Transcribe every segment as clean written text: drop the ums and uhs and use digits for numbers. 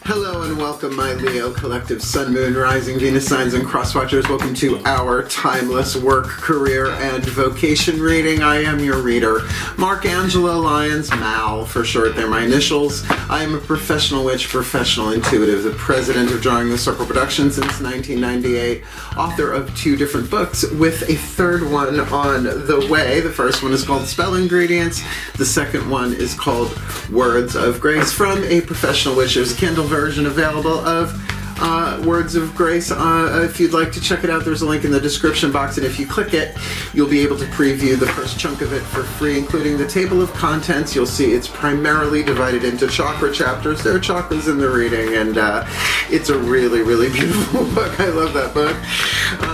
Hello and welcome, my Leo Collective Sun, Moon, Rising, Venus signs, and cross-watchers. Welcome to our timeless work, career, and vocation reading. I am your reader, Mark Angelo Lyons, Mal for short. They're my initials. I am a professional witch, professional intuitive, the president of Drawing the Circle Productions since 1998, author of 2 different books with a third one on the way. The first one is called Spell Ingredients. The second one is called Words of Grace. From a professional witch, there's a Kindle version available of Words of Grace. If you'd like to check it out, there's a link in the description box, and if you click it, you'll be able to preview the first chunk of it for free, including the table of contents. You'll see it's primarily divided into chakra chapters. There are chakras in the reading, and it's a really, really beautiful book. I love that book.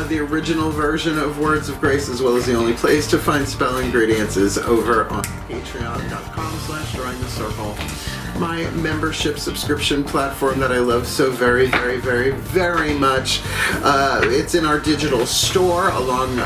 The original version of Words of Grace, as well as the only place to find spell ingredients, is over on patreon.com/drawingthecircle. My membership subscription platform that I love so very, very, very, very much. It's in our digital store along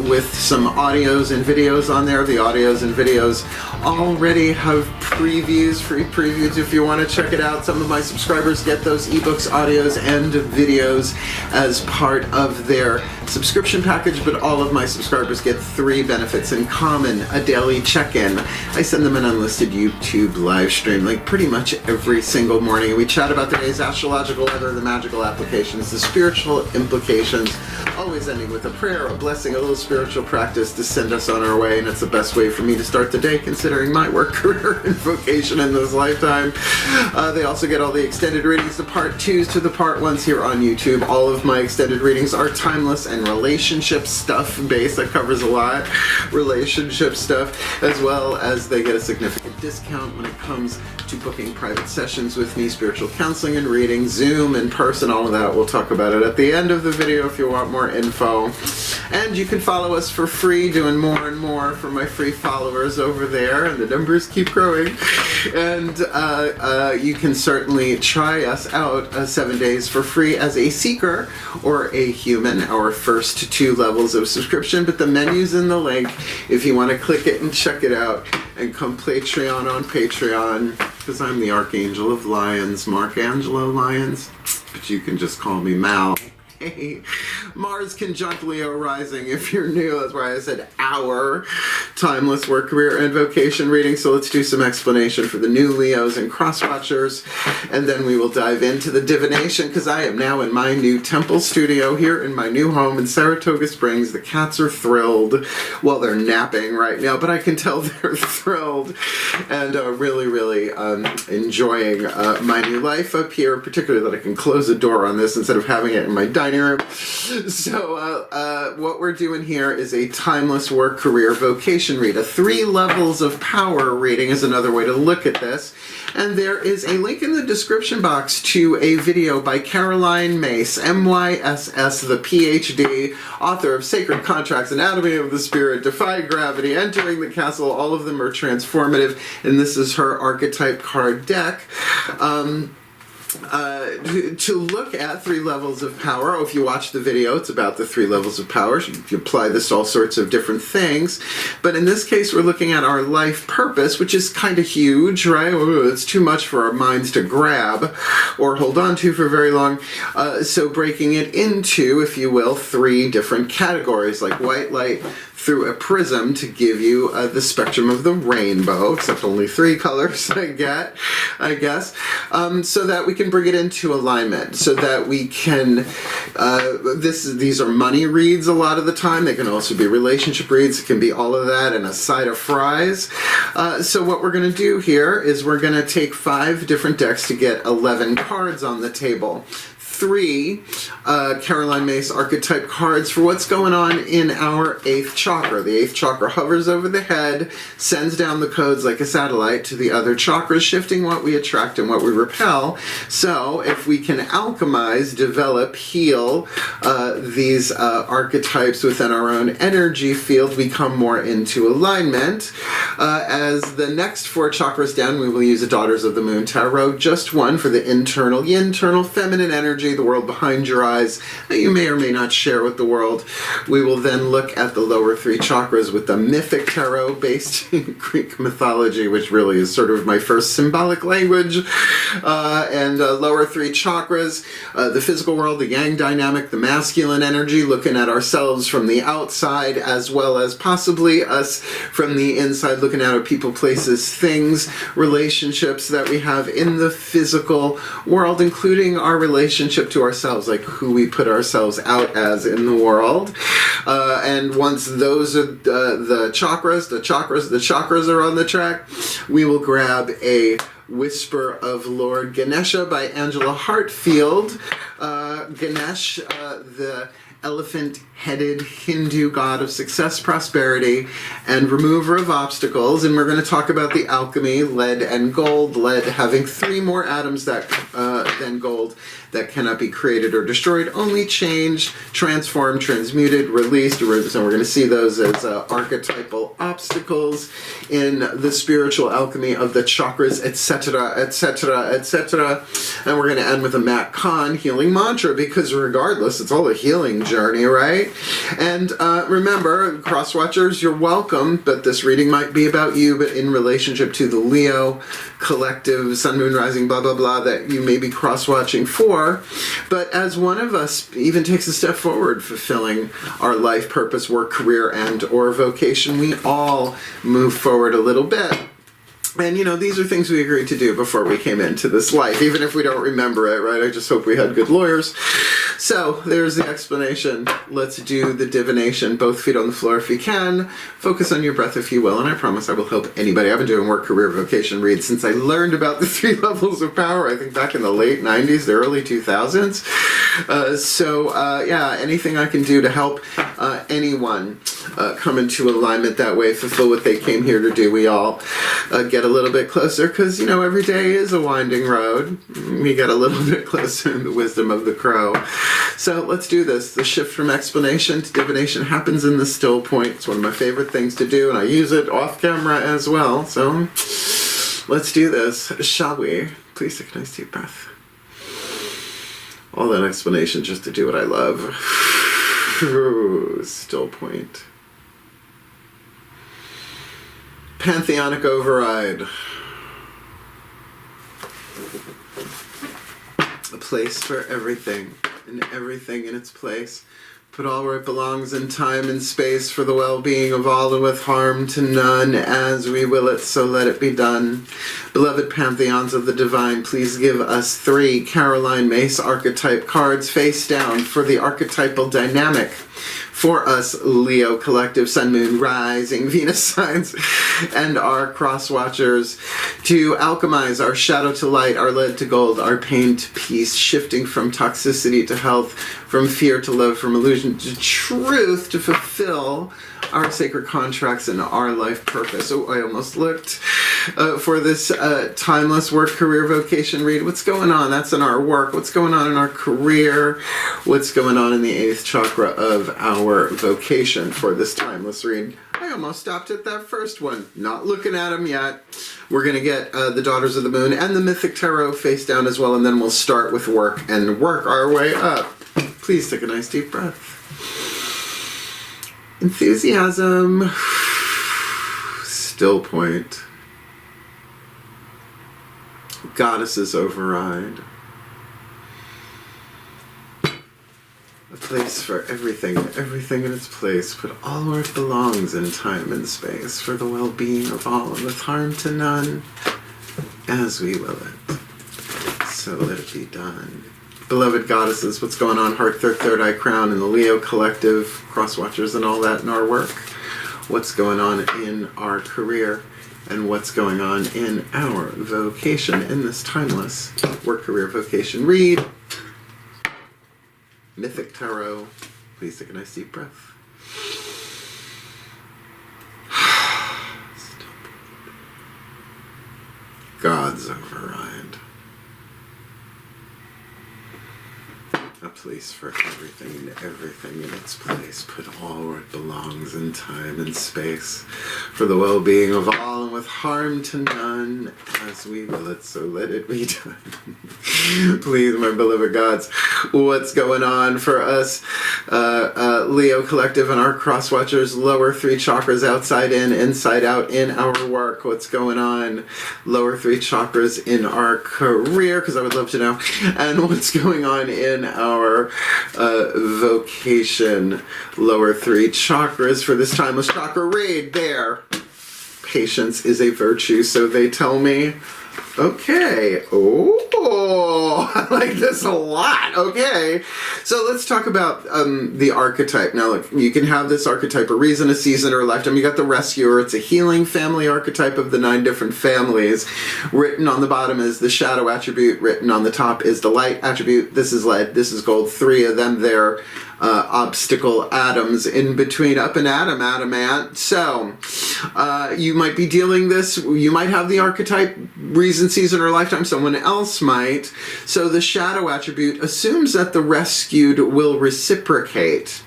with some audios and videos on there. The audios and videos already have previews, free previews if you want to check it out. Some of my subscribers get those ebooks, audios, and videos as part of their subscription package, but all of my subscribers get 3 benefits in common: a daily check-in. I send them an unlisted YouTube live stream like pretty much every single morning. We chat about the day's astrological weather, the magical applications, the spiritual implications, always ending with a prayer, a blessing, a little spiritual practice to send us on our way, and it's the best way for me to start the day considering my work, career, and vocation in this lifetime. They also get all the extended readings, the part 2s to the part 1s here on YouTube. All of my extended readings are timeless and relationship stuff based. That covers a lot. Relationship stuff, as well as they get a significant discount when it comes to booking private sessions with me, spiritual counseling and reading, Zoom, in person, all of that. We'll talk about it at the end of the video if you want more info. And you can follow us for free, doing more and more for my free followers over there, and the numbers keep growing. And you can certainly try us out 7 days for free as a seeker or a human, our first 2 levels of subscription. But the menu's in the link if you want to click it and check it out and come Patreon on Patreon, because I'm the Archangel of Lions, Mark Angelo Lyons, but you can just call me Mal. Hey, Mars conjunct Leo rising if you're new. That's why I said our timeless work, career, and vocation reading. So let's do some explanation for the new Leos and cross-watchers, and then we will dive into the divination, because I am now in my new temple studio here in my new home in Saratoga Springs. The cats are thrilled. Well, they're napping right now, but I can tell they're thrilled and really, really enjoying my new life up here, particularly that I can close the door on this instead of having it in my dining room. So what we're doing here is a timeless work, career, vocation read. A 3 levels of power reading is another way to look at this. And there is a link in the description box to a video by Caroline Myss, M-Y-S-S, the PhD, author of Sacred Contracts, Anatomy of the Spirit, Defy Gravity, Entering the Castle. All of them are transformative, and this is her archetype card deck. To look at 3 levels of power. If you watch the video, it's about the 3 levels of power. You apply this to all sorts of different things. But in this case, we're looking at our life purpose, which is kind of huge, right? It's too much for our minds to grab or hold on to for very long. So breaking it into, if you will, 3 different categories, like white light through a prism to give you the spectrum of the rainbow, except only 3 colors I guess, so that we can bring it into alignment, so that we can, these are money reads a lot of the time. They can also be relationship reads. It can be all of that and a side of fries. So what we're going to do here is we're going to take 5 different decks to get 11 cards on the table. 3 Caroline Myss archetype cards for what's going on in our 8th chakra. The 8th chakra hovers over the head, sends down the codes like a satellite to the other chakras, shifting what we attract and what we repel. So if we can alchemize, develop, heal these archetypes within our own energy field, we come more into alignment. As the next 4 chakras down, we will use a Daughters of the Moon Tarot, just one for the internal feminine energy energy, the world behind your eyes, that you may or may not share with the world. We will then look at the lower three chakras with the mythic tarot based in Greek mythology, which really is sort of my first symbolic language, and lower three chakras, the physical world, the yang dynamic, the masculine energy, looking at ourselves from the outside, as well as possibly us from the inside, looking at our people, places, things, relationships that we have in the physical world, including our relationship to ourselves, like who we put ourselves out as in the world. And once those are the chakras are on the track, we will grab a Whisper of Lord Ganesha by Angela Hartfield. Ganesh, the elephant-headed Hindu god of success, prosperity, and remover of obstacles. And we're going to talk about the alchemy, lead and gold. Lead having 3 more atoms than gold that cannot be created or destroyed, only changed, transformed, transmuted, released. So we're going to see those as archetypal obstacles in the spiritual alchemy of the chakras, etc., etc., etc. And we're going to end with a Matt Kahn healing mantra, because regardless, it's all a healing journey, right? And remember, cross-watchers, you're welcome, but this reading might be about you, but in relationship to the Leo collective, sun, moon, rising, blah, blah, blah, that you may be cross-watching for. But as one of us even takes a step forward, fulfilling our life purpose, work, career, and or vocation, we all move forward a little bit. And, you know, these are things we agreed to do before we came into this life, even if we don't remember it, right? I just hope we had good lawyers. So, there's the explanation. Let's do the divination. Both feet on the floor if you can. Focus on your breath if you will, and I promise I will help anybody. I've been doing work, career, vocation reads since I learned about the 3 levels of power, I think back in the late 90s, the early 2000s. Yeah, anything I can do to help anyone come into alignment that way, fulfill what they came here to do. We all get a little bit closer, because, you know, every day is a winding road. We get a little bit closer in the wisdom of the crow. So let's do this. The shift from explanation to divination happens in the still point. It's one of my favorite things to do, and I use it off camera as well. So let's do this, shall we? Please take a nice deep breath. All that explanation just to do what I love. Still point. Pantheonic override. A place for everything, and everything in its place. Put all where it belongs in time and space, for the well-being of all and with harm to none, as we will it, so let it be done. Beloved pantheons of the divine, please give us 3 Caroline Mace archetype cards face down for the archetypal dynamic. For us, Leo collective, sun, moon, rising, Venus signs, and our cross-watchers, to alchemize our shadow to light, our lead to gold, our pain to peace, shifting from toxicity to health, from fear to love, from illusion to truth, to fulfill our sacred contracts and our life purpose. Oh, I almost looked for this timeless work, career, vocation read. What's going on? That's in our work. What's going on in our career? What's going on in the 8th chakra of our vocation for this timeless read? I almost stopped at that first one. Not looking at them yet. We're going to get the Daughters of the Moon and the Mythic Tarot face down as well, and then we'll start with work and work our way up. Please take a nice deep breath. Enthusiasm. Still point. Goddesses override. A place for everything, everything in its place. Put all where it belongs in time and space, for the well-being of all and with harm to none, as we will it. So let it be done. Beloved goddesses, what's going on? Heart, third eye crown, and the Leo collective, cross-watchers and all that in our work. What's going on in our career, and what's going on in our vocation in this timeless work, career, vocation read. Mythic Tarot. Please take a nice deep breath. God's override. A place for everything and everything in its place. Put all where it belongs. belongs in time and space, for the well-being of all and with harm to none, as we will it, so let it be done. Please, my beloved gods, what's going on for us, Leo Collective and our cross-watchers, lower 3 chakras, outside in, inside out, in our work? What's going on? Lower 3 chakras in our career, because I would love to know. And what's going on in our vocation? Lower 3 chakras for this timeless chakra read. There. Patience is a virtue, so they tell me. Okay. Oh, I like this a lot. Okay. So let's talk about the archetype. Now, look, you can have this archetype a reason, a season, or a lifetime. You got the rescuer. It's a healing family archetype of the 9 different families. Written on the bottom is the shadow attribute. Written on the top is the light attribute. This is lead. This is gold. 3 of them there. Obstacle atoms in between, up and adamant. So you might be dealing this, you might have the archetype reason, season, or lifetime. Someone else might. So the shadow attribute assumes that the rescued will reciprocate.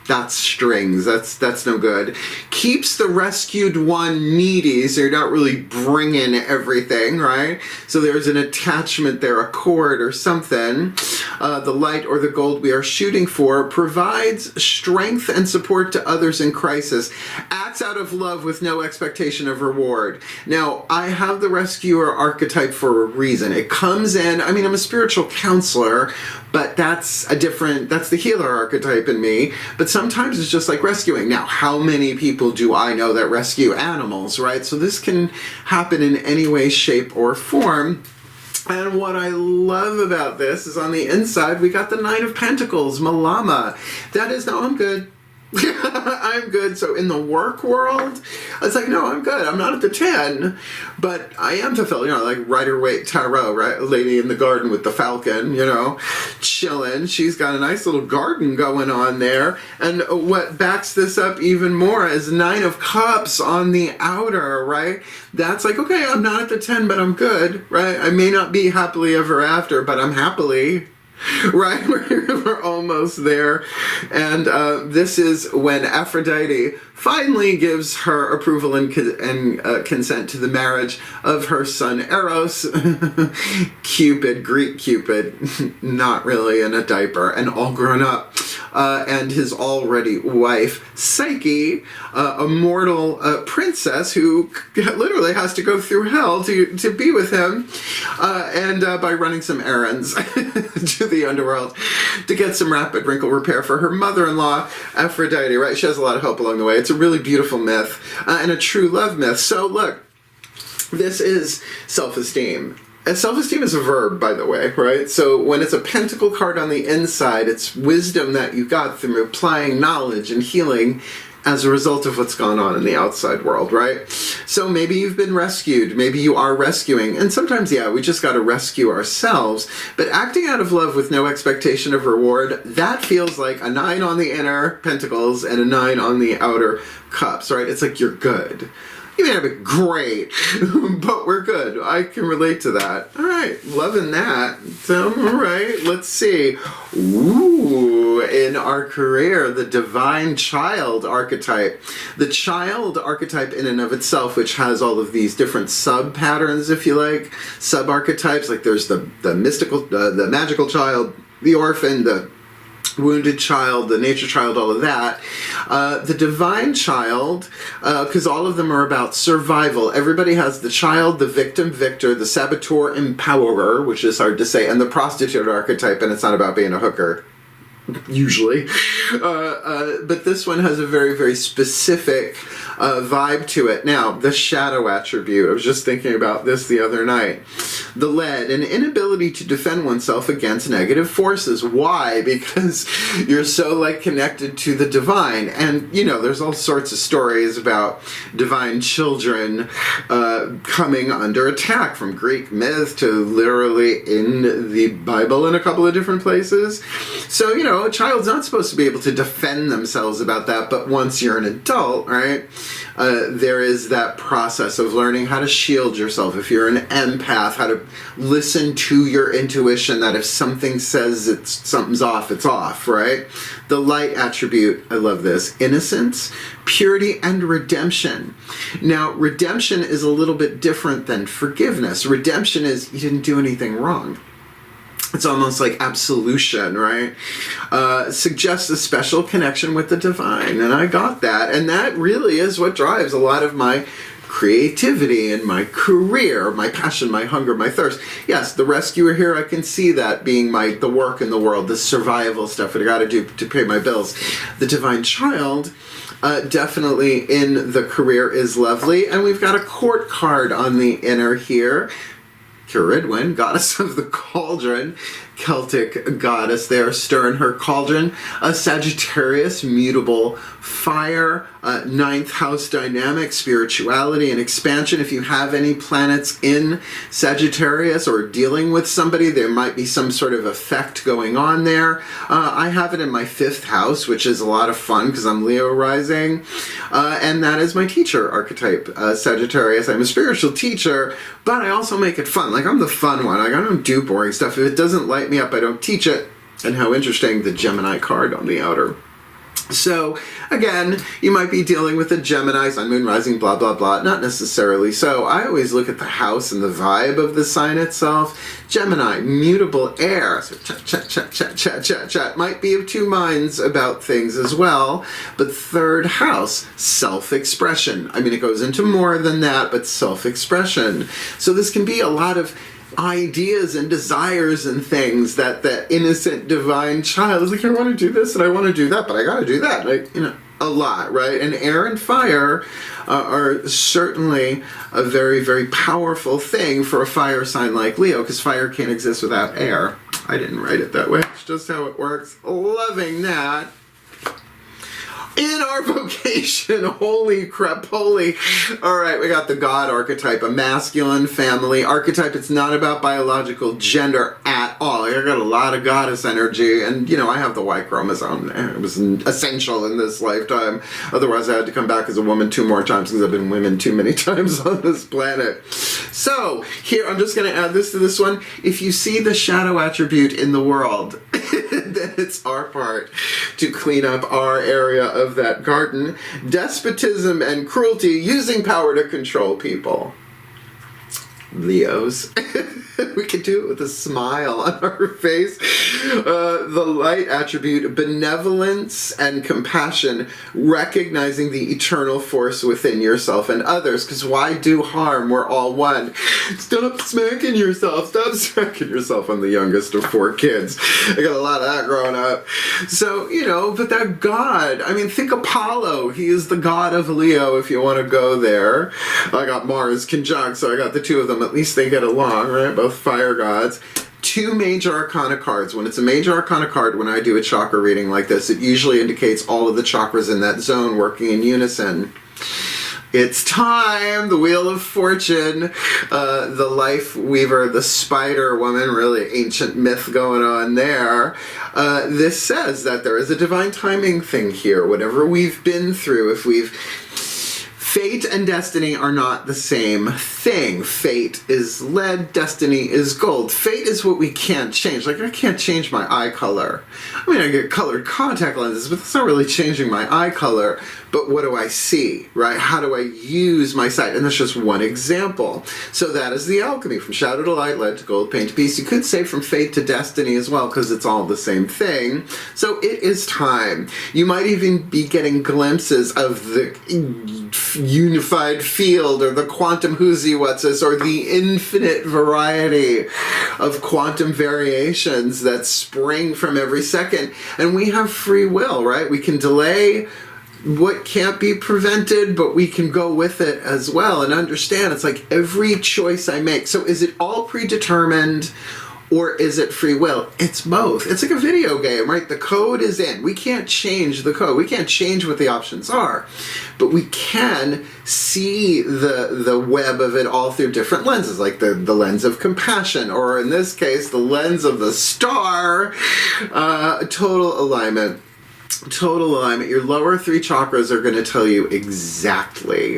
That's strings. That's no good. Keeps the rescued one needy, so you're not really bringing everything, right? So there's an attachment there, a cord or something. The light or the gold we are shooting for provides strength and support to others in crisis. Acts out of love with no expectation of reward. Now, I have the rescuer archetype for a reason. It comes in, I mean, I'm a spiritual counselor, but that's the healer archetype in me. But sometimes it's just like rescuing. Now, how many people do I know that rescue animals, right? So this can happen in any way, shape, or form. And what I love about this is on the inside, we got the 9 of Pentacles, Malama. That is, no, I'm good. I'm good. So in the work world, it's like, no, I'm good. I'm not at the 10, but I am fulfilled. You know, like Rider-Waite Tarot, right? Lady in the garden with the falcon, you know, chilling. She's got a nice little garden going on there. And what backs this up even more is 9 of Cups on the outer, right? That's like, okay, I'm not at the 10, but I'm good, right? I may not be happily ever after, but I'm happily. Right, we're almost there. And this is when Aphrodite finally gives her approval and consent to the marriage of her son Eros. Cupid, Greek Cupid, not really in a diaper and all grown up. And his already wife, Psyche, a mortal princess who literally has to go through hell to be with him, and by running some errands to the underworld to get some rapid wrinkle repair for her mother-in-law, Aphrodite, right? She has a lot of help along the way. It's a really beautiful myth and a true love myth. So look, this is self-esteem. And self-esteem is a verb, by the way, right? So when it's a pentacle card on the inside, it's wisdom that you got from applying knowledge and healing as a result of what's gone on in the outside world, right? So maybe you've been rescued. Maybe you are rescuing. And sometimes, yeah, we just got to rescue ourselves. But acting out of love with no expectation of reward, that feels like a 9 on the inner pentacles and a 9 on the outer cups, right? It's like you're good. You may not be great, but we're good. I can relate to that. All right, loving that. So, all right, let's see. Ooh, in our career, the divine child archetype. The child archetype in and of itself, which has all of these different sub-patterns, if you like, sub-archetypes. Like there's the mystical, the magical child, the orphan, the wounded child, the nature child, all of that. The divine child, because all of them are about survival. Everybody has the child, the victim, victor, the saboteur, empowerer, which is hard to say, and the prostitute archetype, and it's not about being a hooker. Usually. But this one has a very, very specific vibe to it. Now, the shadow attribute. I was just thinking about this the other night. The lead, an inability to defend oneself against negative forces. Why? Because you're so, like, connected to the divine. And, you know, there's all sorts of stories about divine children coming under attack, from Greek myth to literally in the Bible in a couple of different places. So, you know, a child's not supposed to be able to defend themselves about that, but once you're an adult, right, there is that process of learning how to shield yourself. If you're an empath, how to listen to your intuition, that if something says something's off, it's off, right? The light attribute, I love this, innocence, purity, and redemption. Now, redemption is a little bit different than forgiveness. Redemption is you didn't do anything wrong. It's almost like absolution, right? Suggests a special connection with the divine, and I got that. And that really is what drives a lot of my creativity and my career, my passion, my hunger, my thirst. Yes, the rescuer here, I can see that being the work in the world, the survival stuff that I got to do to pay my bills. The divine child, definitely in the career, is lovely. And we've got a court card on the inner here. Ciridwen, goddess of the cauldron, Celtic goddess there, stirring her cauldron. A Sagittarius, mutable fire, ninth house dynamic, spirituality and expansion. If you have any planets in Sagittarius or dealing with somebody, there might be some sort of effect going on there. I have it in my 5th house, which is a lot of fun because I'm Leo rising. And that is my teacher archetype, Sagittarius. I'm a spiritual teacher, but I also make it fun. Like, I'm the fun one. Like, I don't do boring stuff. If it doesn't light me up, I don't teach it. And how interesting, the Gemini card on the outer. So, again, you might be dealing with a Gemini, Sun, Moon, Rising, blah, blah, blah. Not necessarily so. I always look at the house and the vibe of the sign itself. Gemini, mutable air. So chat. Might be of two minds about things as well. But 3rd house, self-expression. I mean, it goes into more than that, but self-expression. So this can be a lot of ideas and desires and things that the innocent divine child is like, I want to do this and I want to do that, but I got to do that. Like, a lot, right? And air and fire are certainly a very, very powerful thing for a fire sign like Leo, because fire can't exist without air. I didn't write it that way. It's just how it works. Loving that. In our vocation, holy crap, holy. All right, we got the God archetype, a masculine family archetype. It's not about biological gender at all. I got a lot of goddess energy, and, I have the Y chromosome. It was essential in this lifetime. Otherwise, I had to come back as a woman 2 more times because I've been women too many times on this planet. So, here, I'm just going to add this to this one. If you see the shadow attribute in the world, then it's our part to clean up our area of that garden. Despotism and cruelty, using power to control people. Leos. We can do it with a smile on our face. The light attribute, benevolence and compassion, recognizing the eternal force within yourself and others. Because why do harm? We're all one. Stop smacking yourself. Stop smacking yourself. I'm the youngest of 4 kids. I got a lot of that growing up. So, but that God, I mean, think Apollo. He is the god of Leo, if you want to go there. I got Mars conjunct, so I got the 2 of them. At least they get along, right? Both fire gods. 2 major arcana cards. When it's a major arcana card, when I do a chakra reading like this, it usually indicates all of the chakras in that zone working in unison. It's time! The Wheel of Fortune, the Life Weaver, the Spider Woman, really ancient myth going on there. This says that there is a divine timing thing here. Whatever we've been through, if we've... Fate and destiny are not the same thing. Fate is lead, destiny is gold. Fate is what we can't change. Like, I can't change my eye color. I mean, I get colored contact lenses, but that's not really changing my eye color. But what do I see, right? How do I use my sight? And that's just one example. So that is the alchemy. From shadow to light, lead to gold, pain to peace. You could say from fate to destiny as well, because it's all the same thing. So it is time. You might even be getting glimpses of the unified field, or the quantum whoosy what's-this, or the infinite variety of quantum variations that spring from every second. And we have free will, right? We can delay what can't be prevented, but we can go with it as well and understand it's like every choice I make. So is it all predetermined, or is it free will? It's both. It's like a video game, right? The code is in. We can't change the code. We can't change what the options are. But we can see the web of it all through different lenses, like the lens of compassion, or in this case, the lens of the star. Total alignment. Total alignment. Your lower three chakras are going to tell you exactly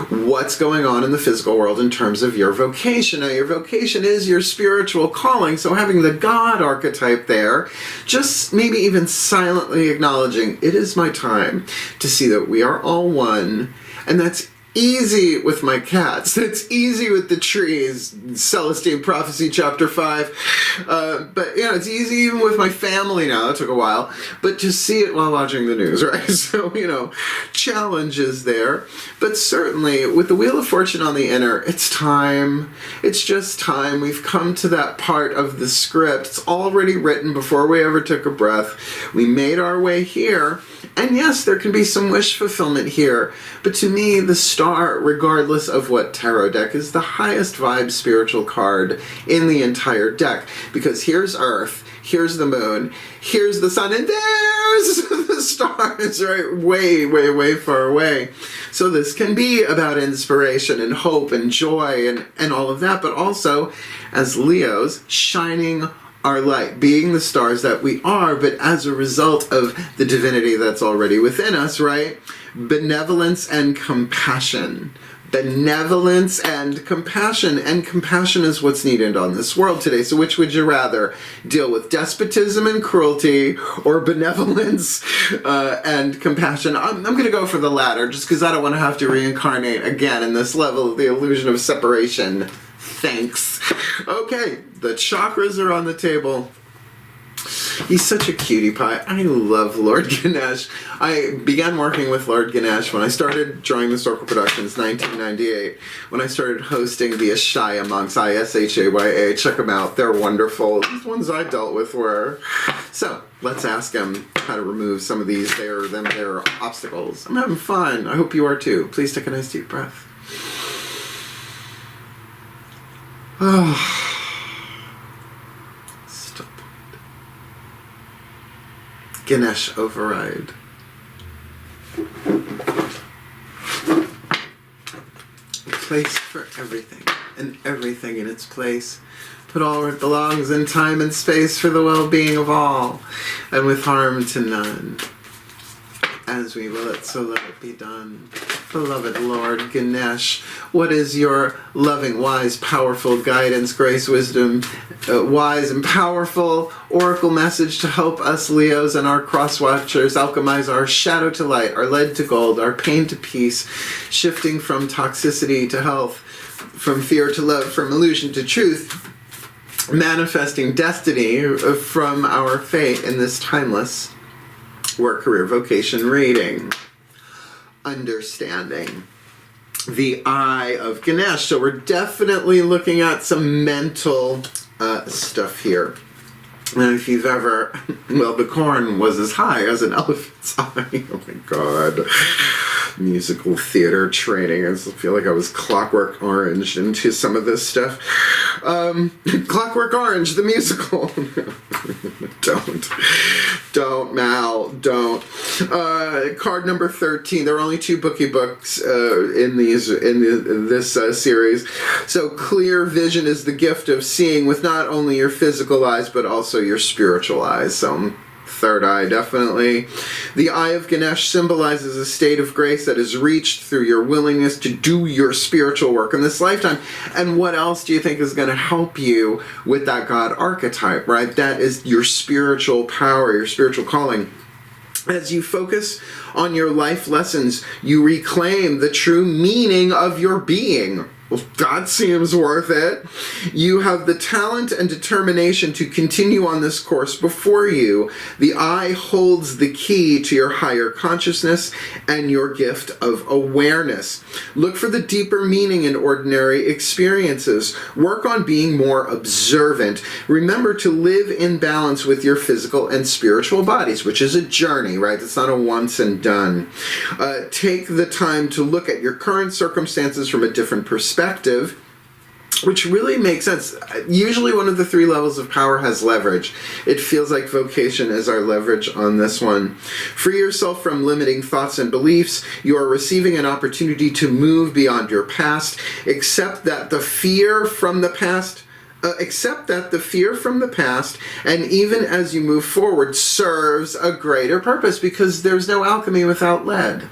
what's going on in the physical world in terms of your vocation. Now, your vocation is your spiritual calling, so having the God archetype there, just maybe even silently acknowledging, it is my time to see that we are all one, and that's easy with my cats. That's easy with the trees. Celestine Prophecy Chapter 5. But, it's easy even with my family now. It took a while. But to see it while watching the news, right? So, challenges there. But certainly, with the Wheel of Fortune on the inner, it's time. It's just time. We've come to that part of the script. It's already written before we ever took a breath. We made our way here. And yes, there can be some wish fulfillment here. But to me, the star, regardless of what tarot deck, is the highest vibe spiritual card in the entire deck. Because here's Earth, here's the moon, here's the sun, and there's the stars, right? Way, way, way far away. So this can be about inspiration and hope and joy and all of that. But also, as Leos, shining our light, being the stars that we are, but as a result of the divinity that's already within us, right? Benevolence and compassion. Benevolence and compassion. And compassion is what's needed on this world today. So which would you rather? Deal with despotism and cruelty, or benevolence and compassion? I'm going to go for the latter, just because I don't want to have to reincarnate again in this level of the illusion of separation. Thanks. Okay, the chakras are on the table. He's such a cutie pie. I love Lord Ganesha. I began working with Lord Ganesha when I started Drawing the Historical Productions, 1998, when I started hosting the Ashaya monks, Ishaya. Check them out. They're wonderful. These ones I dealt with were. So, let's ask him how to remove some of these their obstacles. I'm having fun. I hope you are too. Please take a nice deep breath. Stop it. Ganesh override. A place for everything, and everything in its place. Put all where it belongs in time and space for the well-being of all, and with harm to none. As we will it, so let it be done. Beloved Lord Ganesha, what is your loving, wise, powerful guidance, grace, wisdom, wise and powerful oracle message to help us Leos and our cross-watchers alchemize our shadow to light, our lead to gold, our pain to peace, shifting from toxicity to health, from fear to love, from illusion to truth, manifesting destiny from our fate in this timeless Work-Career-Vocation reading. Understanding the eye of Ganesha. So we're definitely looking at some mental stuff here. And if you've ever, the corn was as high as an elephant's eye. Oh my God. Musical theater training. I just feel like I was Clockwork Orange into some of this stuff. Clockwork Orange, the musical. Don't, Mal, don't. Card number 13. There are only 2 bookie books in this series. So clear vision is the gift of seeing with not only your physical eyes, but also your spiritual eyes. So third eye, definitely. The eye of Ganesha symbolizes a state of grace that is reached through your willingness to do your spiritual work in this lifetime. And what else do you think is going to help you with that God archetype, right? That is your spiritual power, your spiritual calling. As you focus on your life lessons, you reclaim the true meaning of your being. Well, that seems worth it. You have the talent and determination to continue on this course before you. The eye holds the key to your higher consciousness and your gift of awareness. Look for the deeper meaning in ordinary experiences. Work on being more observant. Remember to live in balance with your physical and spiritual bodies, which is a journey, right? It's not a once and done. Take the time to look at your current circumstances from a different perspective, which really makes sense. Usually one of the 3 levels of power has leverage. It feels like vocation is our leverage on this one. Free yourself from limiting thoughts and beliefs. You are receiving an opportunity to move beyond your past. Accept that the fear from the past and even as you move forward serves a greater purpose, because there's no alchemy without lead.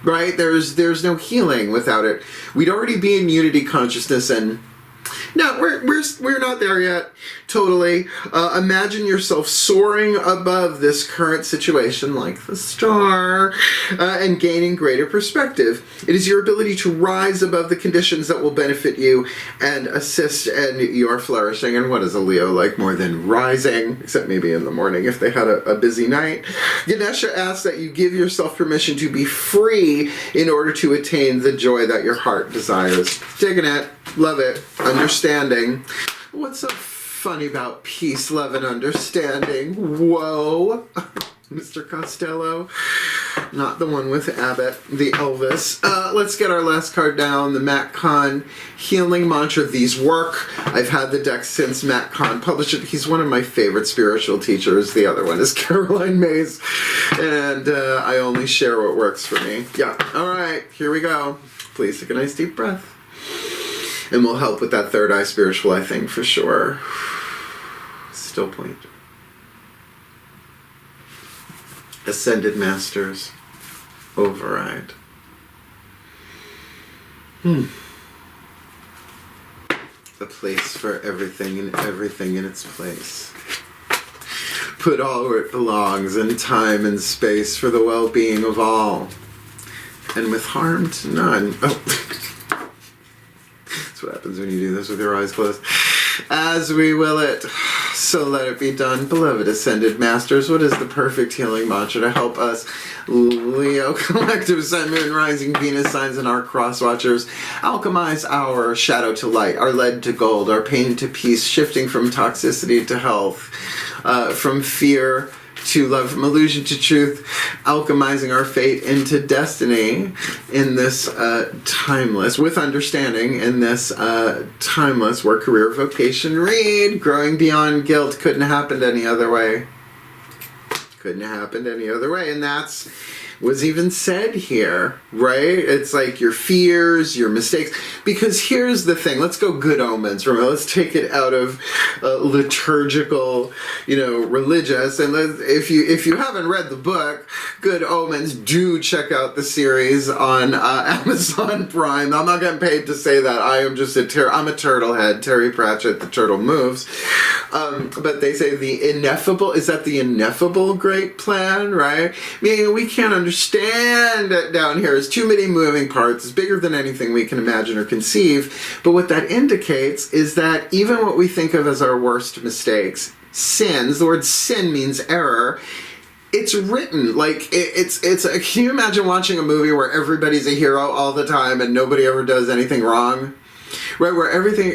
Right? There's no healing without it. We'd already be in unity consciousness, and no, we're not there yet. Totally. Imagine yourself soaring above this current situation like the star, and gaining greater perspective. It is your ability to rise above the conditions that will benefit you and assist in your flourishing. And what is a Leo like more than rising? Except maybe in the morning if they had a busy night. Ganesha asks that you give yourself permission to be free in order to attain the joy that your heart desires. Digging it. Love it. Understanding. What's so funny about peace, love, and understanding? Whoa. Mr. Costello. Not the one with Abbott, the Elvis. Let's get our last card down. The Matt Kahn Healing Mantra. These work. I've had the deck since Matt Kahn published it. He's one of my favorite spiritual teachers. The other one is Caroline Mays. And I only share what works for me. Yeah. All right. Here we go. Please take a nice deep breath. And will help with that third eye spiritual, I think, for sure. Still point. Ascended Masters. Override. A place for everything and everything in its place. Put all where it belongs in time and space for the well-being of all. And with harm to none. Oh. What happens when you do this with your eyes closed. As we will it, so let it be done. Beloved Ascended Masters, what is the perfect healing mantra to help us, Leo Collective, Sun, Moon, Rising, Venus signs, and our cross watchers, alchemize our shadow to light, our lead to gold, our pain to peace, shifting from toxicity to health, from fear to love, from illusion to truth, alchemizing our fate into destiny in this timeless, with understanding, in this timeless Work-Career-Vocation read. Growing beyond guilt. Couldn't have happened any other way. Couldn't have happened any other way. And that's was even said here, right? It's like your fears, your mistakes. Because here's the thing. Let's go good omens. Remember, let's take it out of liturgical, religious. And if you haven't read the book, Good Omens, do check out the series on Amazon Prime. I'm not getting paid to say that. I am just I'm a turtle head. Terry Pratchett, the turtle moves. But they say the ineffable, is that the ineffable great plan, right? Meaning we can't understand it down here. There's too many moving parts. It's bigger than anything we can imagine or conceive. But what that indicates is that even what we think of as our worst mistakes, sins, the word sin means error, it's written like can you imagine watching a movie where everybody's a hero all the time and nobody ever does anything wrong? Right, where everything,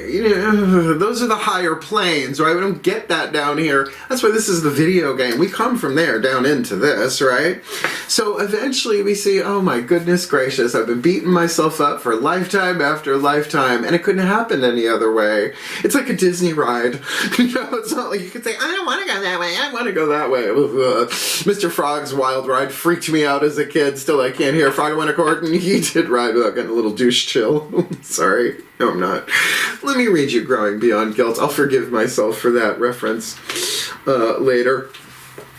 those are the higher planes, right? We don't get that down here. That's why this is the video game. We come from there down into this, right? So eventually we see, oh my goodness gracious, I've been beating myself up for lifetime after lifetime, and it couldn't happen any other way. It's like a Disney ride. It's not like you could say, I don't want to go that way, I want to go that way. Mr. Frog's Wild Ride freaked me out as a kid. Still, I can't hear Frog went a court, and he did ride without getting a little douche chill. Sorry. No, I'm not. Let me read you Growing Beyond Guilt. I'll forgive myself for that reference later.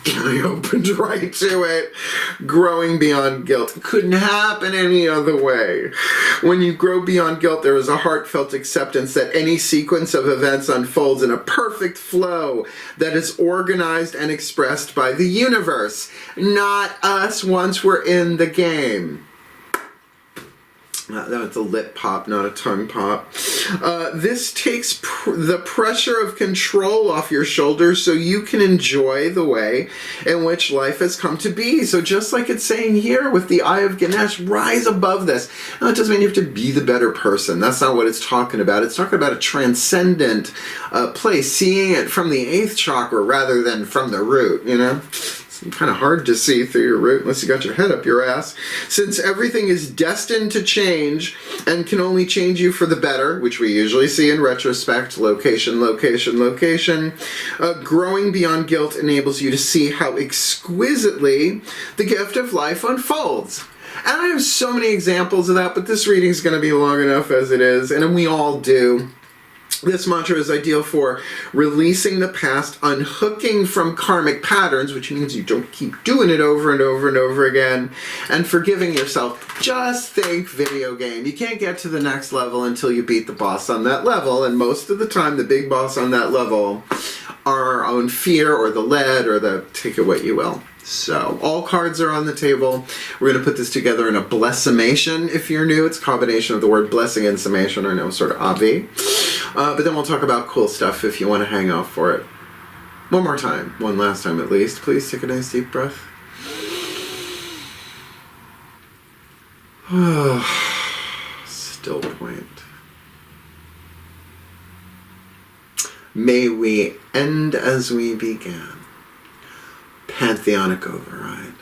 I opened right to it. Growing beyond guilt. Couldn't happen any other way. When you grow beyond guilt, there is a heartfelt acceptance that any sequence of events unfolds in a perfect flow that is organized and expressed by the universe, not us once we're in the game. That's a lip pop, not a tongue pop. This takes the pressure of control off your shoulders so you can enjoy the way in which life has come to be. So just like it's saying here with the Eye of Ganesh, rise above this. Now, it doesn't mean you have to be the better person. That's not what it's talking about. It's talking about a transcendent place, seeing it from the 8th chakra rather than from the root, It's kind of hard to see through your root unless you got your head up your ass. Since everything is destined to change and can only change you for the better, which we usually see in retrospect, location, location, location, growing beyond guilt enables you to see how exquisitely the gift of life unfolds. And I have so many examples of that, but this reading is going to be long enough as it is, and we all do. This mantra is ideal for releasing the past, unhooking from karmic patterns, which means you don't keep doing it over and over and over again, and forgiving yourself. Just think video game. You can't get to the next level until you beat the boss on that level, and most of the time the big boss on that level are our own fear or the lead or the take it what you will. So, all cards are on the table. We're going to put this together in a blessimation. If you're new, it's a combination of the word blessing and summation. I know, sort of obvi. But then we'll talk about cool stuff if you want to hang out for it. One more time. One last time at least. Please take a nice deep breath. Still point. May we end as we began. Pantheonic override.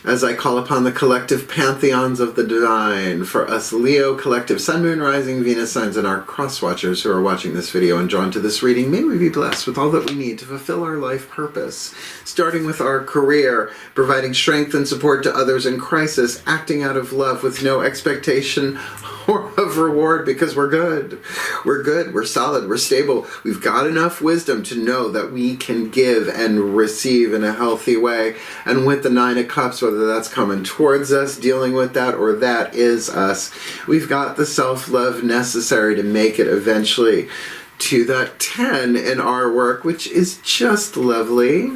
As I call upon the collective pantheons of the divine, for us Leo, collective sun, moon, rising, Venus signs, and our cross-watchers who are watching this video and drawn to this reading, may we be blessed with all that we need to fulfill our life purpose, starting with our career, providing strength and support to others in crisis, acting out of love with no expectation or of reward because we're good. We're good, we're solid, we're stable. We've got enough wisdom to know that we can give and receive in a healthy way. And with the Nine of Cups, whether that's coming towards us, dealing with that, or that is us, we've got the self-love necessary to make it eventually to that 10 in our work, which is just lovely.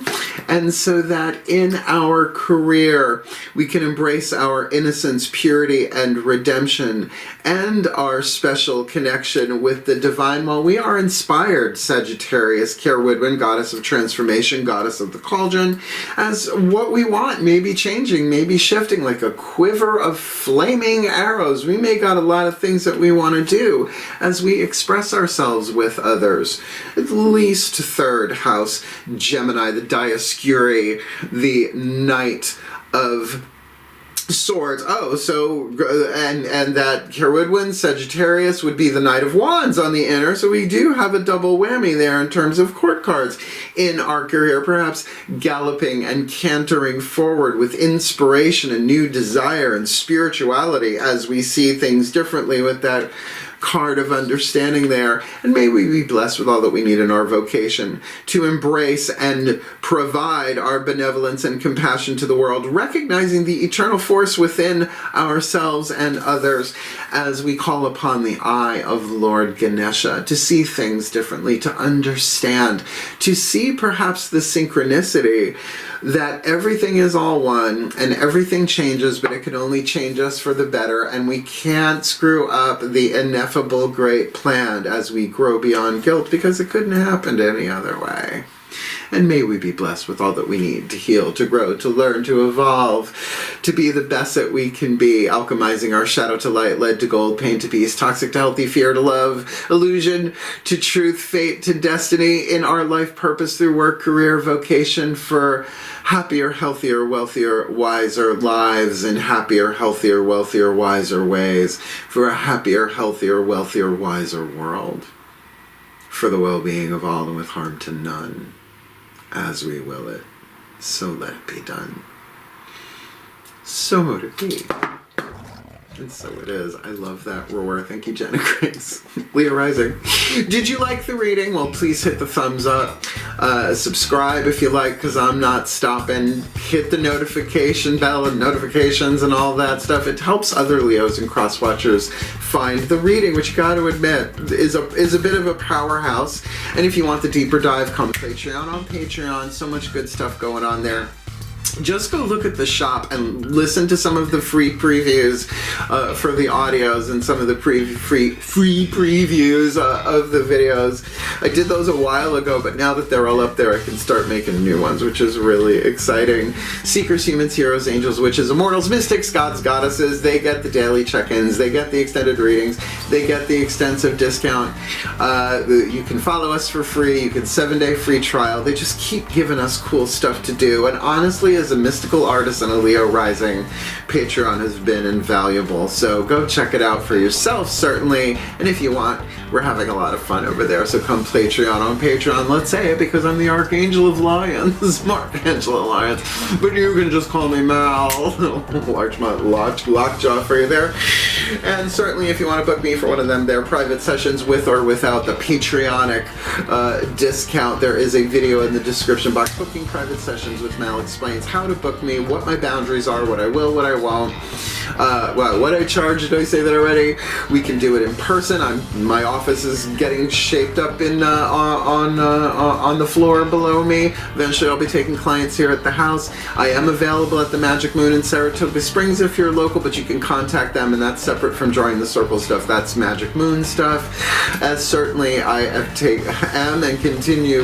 And so that in our career, we can embrace our innocence, purity, and redemption, and our special connection with the divine while we are inspired, Sagittarius, Kier Woodwin, goddess of transformation, goddess of the cauldron, as what we want may be changing, may be shifting like a quiver of flaming arrows. We may got a lot of things that we want to do as we express ourselves with others. At least third house, Gemini, the Dioscuri, the Knight of Swords. Oh, so, and that Woodwin, Sagittarius, would be the Knight of Wands on the inner, so we do have a double whammy there in terms of court cards in our career, perhaps galloping and cantering forward with inspiration and new desire and spirituality as we see things differently with that card of understanding there. And may we be blessed with all that we need in our vocation to embrace and provide our benevolence and compassion to the world, recognizing the eternal force within ourselves and others as we call upon the eye of Lord Ganesha to see things differently, to understand, to see perhaps the synchronicity that everything is all one and everything changes, but it can only change us for the better, and we can't screw up the ineffable great plan as we grow beyond guilt because it couldn't have happened any other way. And may we be blessed with all that we need to heal, to grow, to learn, to evolve, to be the best that we can be, alchemizing our shadow to light, lead to gold, pain to peace, toxic to healthy, fear to love, illusion to truth, fate to destiny in our life purpose through work, career, vocation for happier, healthier, wealthier, wiser lives in happier, healthier, wealthier, wiser ways for a happier, healthier, wealthier, wiser world for the well-being of all and with harm to none. As we will it, so let it be done. So mote it be. And so it is. I love that roar. Thank you, Jenna Grace. Leo Rising. Did you like the reading? Well, please hit the thumbs up. Subscribe if you like, because I'm not stopping. Hit the notification bell and notifications and all that stuff. It helps other Leos and cross-watchers find the reading, which you got to admit is a bit of a powerhouse. And if you want the deeper dive, come to Patreon. On Patreon, so much good stuff going on there. just go look at the shop and listen to some of the free previews for the audios and some of the free previews of the videos. I did those a while ago, but now that they're all up there, I can start making new ones, which is really exciting. Seekers, humans, heroes, angels, witches, immortals, mystics, gods, goddesses, they get the daily check-ins, they get the extended readings, they get the extensive discount. You can follow us for free, you can 7-day free trial. They just keep giving us cool stuff to do, and honestly, as a mystical artist and a Leo rising, Patreon has been invaluable. So go check it out for yourself, certainly. And if you want, we're having a lot of fun over there. So come Patreon on Patreon. Let's say it because I'm the Archangel of Lions, Archangel of Lions. But you can just call me Mal. Lockjaw for you there. And certainly, if you want to book me for one of them, their private sessions with or without the Patreonic discount, there is a video in the description box. Booking private sessions with Mal explains how to book me, what my boundaries are, what I will, what I won't, what I charge. Did I say that already? We can do it in person. My office is getting shaped up in on the floor below me. Eventually, I'll be taking clients here at the house. I am available at the Magic Moon in Saratoga Springs if you're local, but you can contact them, and that's separate from Drawing the Circle stuff. That's Magic Moon stuff. As certainly I am and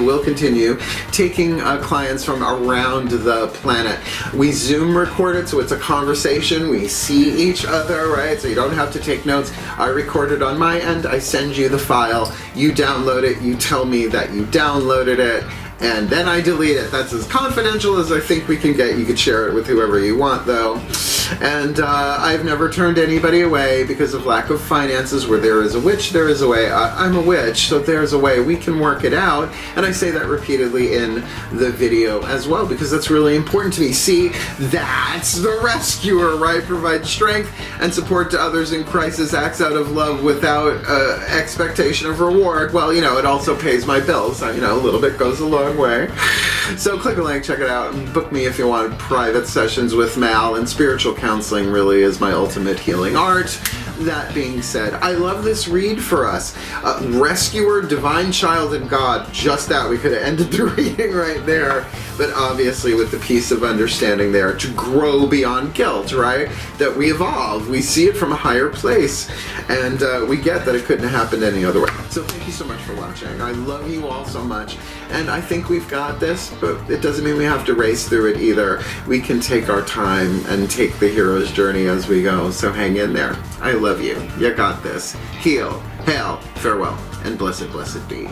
will continue taking clients from around the planet. We Zoom record it, so it's a conversation. We see each other, right? So you don't have to take notes. I record it on my end. I send you the file. You download it. You tell me that you downloaded it. And then I delete it. That's as confidential as I think we can get. You could share it with whoever you want, though. And I've never turned anybody away because of lack of finances. Where there is a witch, there is a way. I'm a witch, so there's a way. We can work it out. And I say that repeatedly in the video as well, because that's really important to me. See, that's the rescuer, right? Provide strength and support to others in crisis, acts out of love without expectation of reward. Well, it also pays my bills. A little bit goes a long way. So click a link, check it out, and book me if you want private sessions with Mal. And spiritual counseling really is my ultimate healing art. That being said, I love this read for us. Rescuer, Divine Child, and God. Just that. We could have ended the reading right there. But obviously with the piece of understanding there to grow beyond guilt, right? That we evolve. We see it from a higher place. And we get that it couldn't have happened any other way. So thank you so much for watching. I love you all so much. And I think we've got this, but it doesn't mean we have to race through it either. We can take our time and take the hero's journey as we go. So hang in there. I love you. You got this. Heal, hail, farewell, and blessed, blessed be.